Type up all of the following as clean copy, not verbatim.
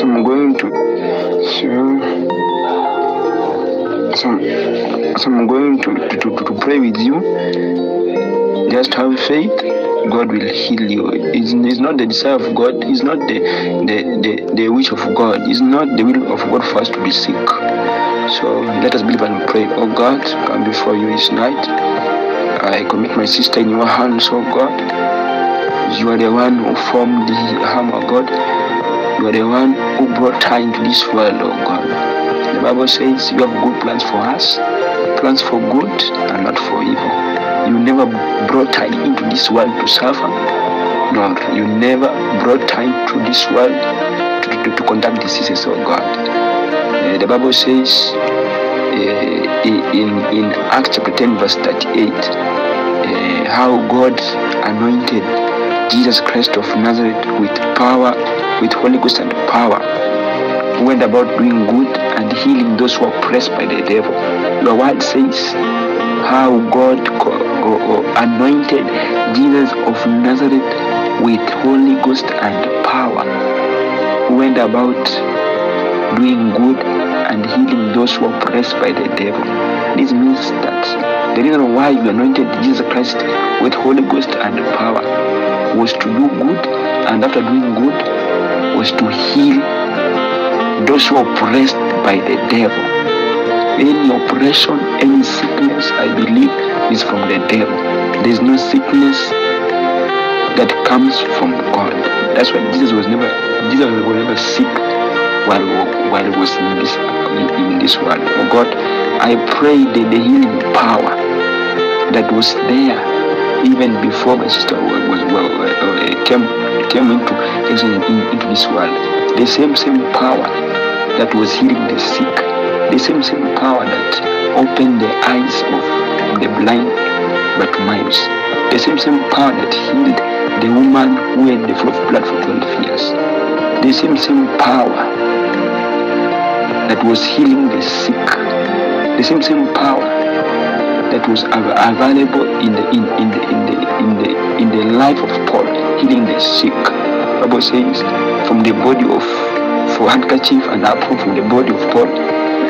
So I'm going to pray with you. Just have faith. God will heal you. It's not the desire of God. It's not the wish of God. It's not the will of God for us to be sick. So let us believe and pray. Oh God, come before you this night. I commit my sister in your hands, oh God. You are the one who formed her, oh God. You are the one who brought her into this world, oh God. The Bible says you have good plans for us, plans for good and not for evil. You never brought her into this world to suffer. No, you never brought her into this world to conduct diseases, oh God. The Bible says in Acts chapter 10 verse 38, how God anointed Jesus Christ of Nazareth with power, with Holy Ghost and power, who went about doing good and healing those who are oppressed by the devil. Your word says how God anointed Jesus of Nazareth with Holy Ghost and power, who went about doing good and healing those who are oppressed by the devil. This means that the reason why you anointed Jesus Christ with Holy Ghost and power was to do good, and after doing good was to heal those who are oppressed by the devil. Any oppression, any sickness, I believe, is from the devil. There is no sickness that comes from God. That's why Jesus was never sick while he was in this world. Oh God, I pray that the healing power that was there even before my sister came into this world, the same power that was healing the sick, the same power that opened the eyes of the blind Bartimaeus, the same power that healed the woman who had the flow of blood for 12 years, the same power that was healing the sick, the same power that was available in the life of Paul, healing the sick. The Bible says, from the body of handkerchief and apple from the body of Paul,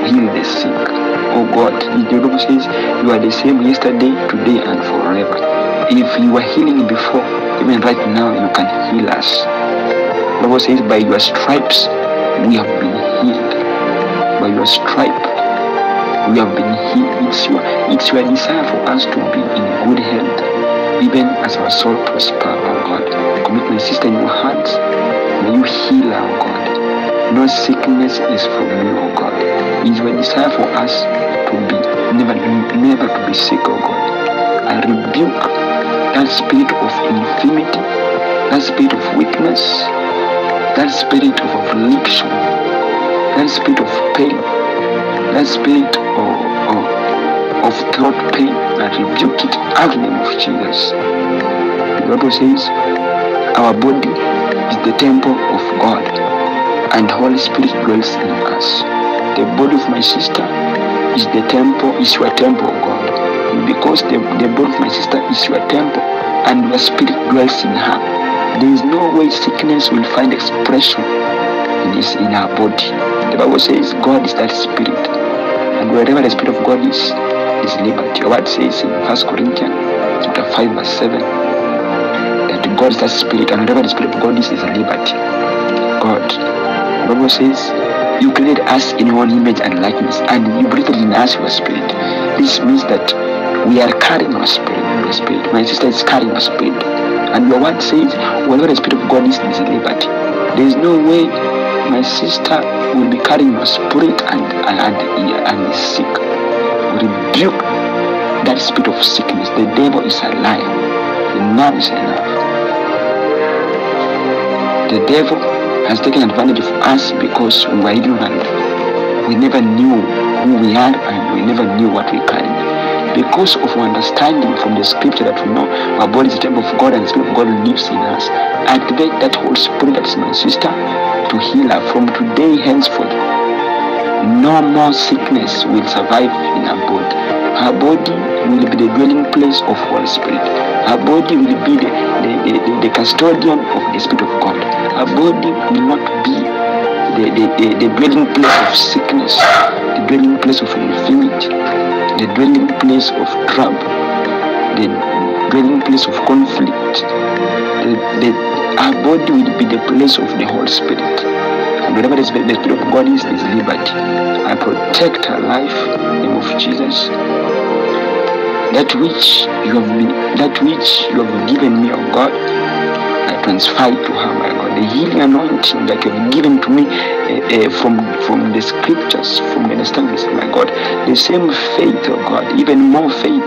heal the sick. Oh God, the Bible says you are the same yesterday, today, and forever. If you were healing before, even right now you can heal us. The Bible says, by your stripes we have been healed. By your stripe we have been healed. It's your desire for us to be in good health, even as our soul prosper, oh God. Commit my sister in your hands. May you heal her, oh God. No sickness is from you, oh God. It's your desire for us to be never to be sick, oh God. I rebuke that spirit of infirmity, that spirit of weakness, that spirit of affliction, that spirit of pain, that spirit of throat pain. I rebuke it in the name of Jesus. The Bible says our body is the temple of God, and the Holy Spirit dwells in us. The body of my sister is your temple, God. Because the body of my sister is your temple, and your spirit dwells in her, there is no way sickness will find expression in our body. The Bible says God is that spirit, and wherever the spirit of God is liberty. Your word says in 1 Corinthians chapter 5 verse 7 that God is that spirit, and wherever the spirit of God is liberty. God, the Bible says you created us in your own image and likeness, and you breathed in us your spirit. This means that we are carrying our spirit. My sister is carrying our spirit, and your word says wherever the spirit of God is liberty. There is no way my sister will be carrying your spirit and is sick. Rebuke that spirit of sickness. The devil is a liar. Enough is enough. The devil has taken advantage of us because we were ignorant. We never knew who we are, and we never knew what we carried. Because of our understanding from the scripture that we know our body is the temple of God and the Spirit of God lives in us, activate that Holy Spirit that is my sister to heal her. From today henceforth, no more sickness will survive in her body. Her body will be the dwelling place of Holy Spirit. Her body will be the custodian of the Spirit of God. Her body will not be the dwelling place of sickness, the dwelling place of infirmity, the dwelling place of trouble, the dwelling place of conflict. Our body will be the place of the Holy Spirit. And wherever the Spirit of God is, there is liberty. I protect our life in the name of Jesus. That which you have given me, oh God, I transfer it to her, my God. The healing anointing that you have given to me from the scriptures, from the understandings, my God. The same faith, oh God, even more faith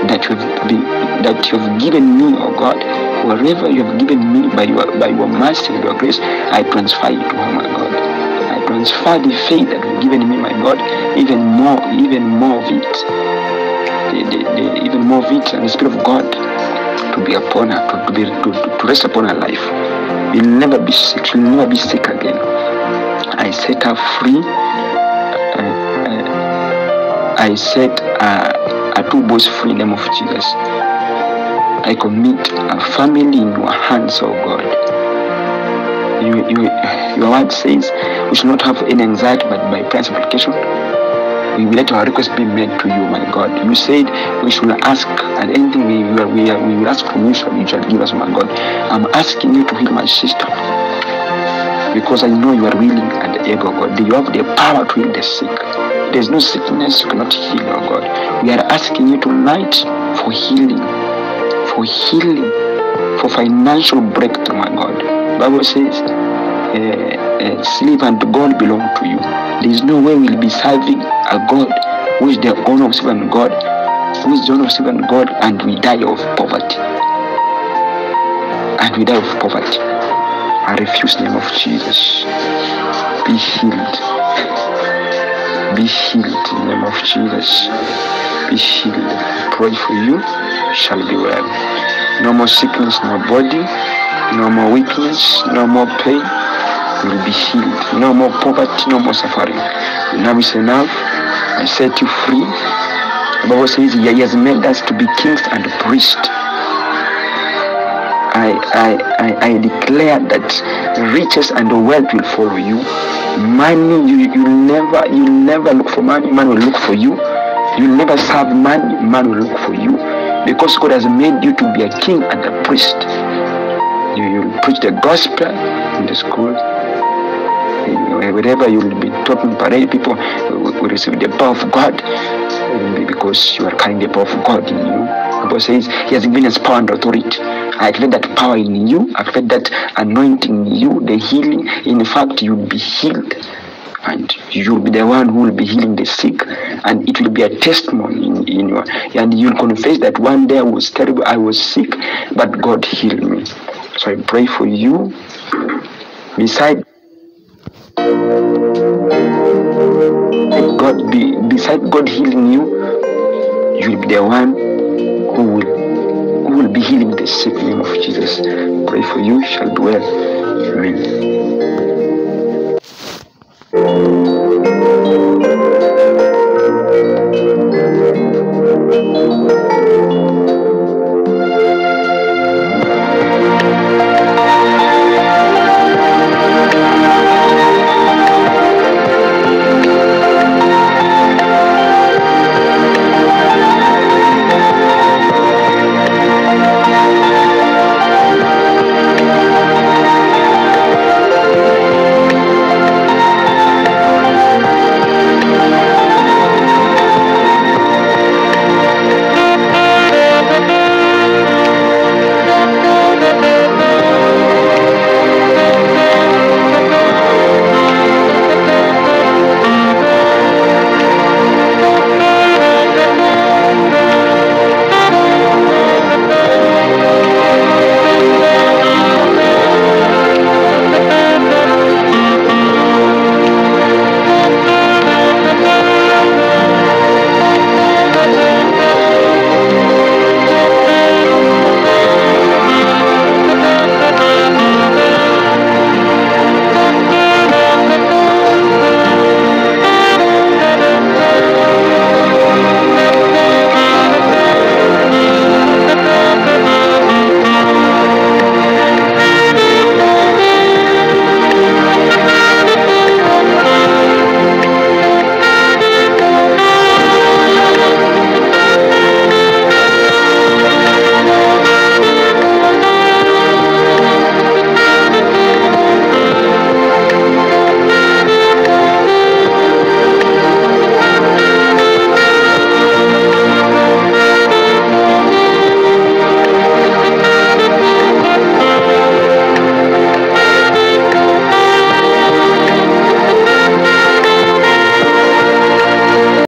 that you have given me, oh God. Wherever you have given me by your mercy and your grace, I transfer it to her, my God. I transfer the faith that you have given me, my God, even more of it. Even more of it, and the Spirit of God to be upon her, to rest upon her life. You'll never be sick. She'll never be sick again. I set her free. I set our two boys free in the name of Jesus. I commit our family in your hands, oh God. Your word says we should not have any anxiety, but by prayer and supplication we will let our request be made to you, my God. You said we should ask, and anything we will ask from you shall give us, my God. I'm asking you to heal my sister, because I know you are willing and able, God. You have the power to heal the sick. There's no sickness you cannot heal, oh God. We are asking you tonight for healing, for financial breakthrough, my God. The Bible says, silver and gold belong to you. There is no way we'll be serving a God who is the owner of silver and gold, and we die of poverty. I refuse in the name of Jesus. Be healed. Be healed in the name of Jesus. Be healed. Pray for you. Shall be well. No more sickness in your body. No more weakness. No more pain. You will be healed. No more poverty. No more suffering. Now is enough. I set you free. The Bible says He has made us to be kings and priests. I declare that riches and wealth will follow you. Money, you'll never look for money. Man will look for you. You'll never serve money. Man will look for you, because God has made you to be a king and a priest. You'll preach the gospel in the school. Wherever you will be talking parade, people will receive the power of God, because you are carrying the power of God in you. The Bible says He has given us power and authority. I activate that power in you. I activate that anointing in you, the healing. In fact, you'll be healed, and you'll be the one who will be healing the sick, and it will be a testimony in your, and you'll confess that one day I was terrible, I was sick, but God healed me. So I pray for you. Beside God healing you, you will be the one who will be healing the sick in the name of Jesus. Pray for you, shall dwell.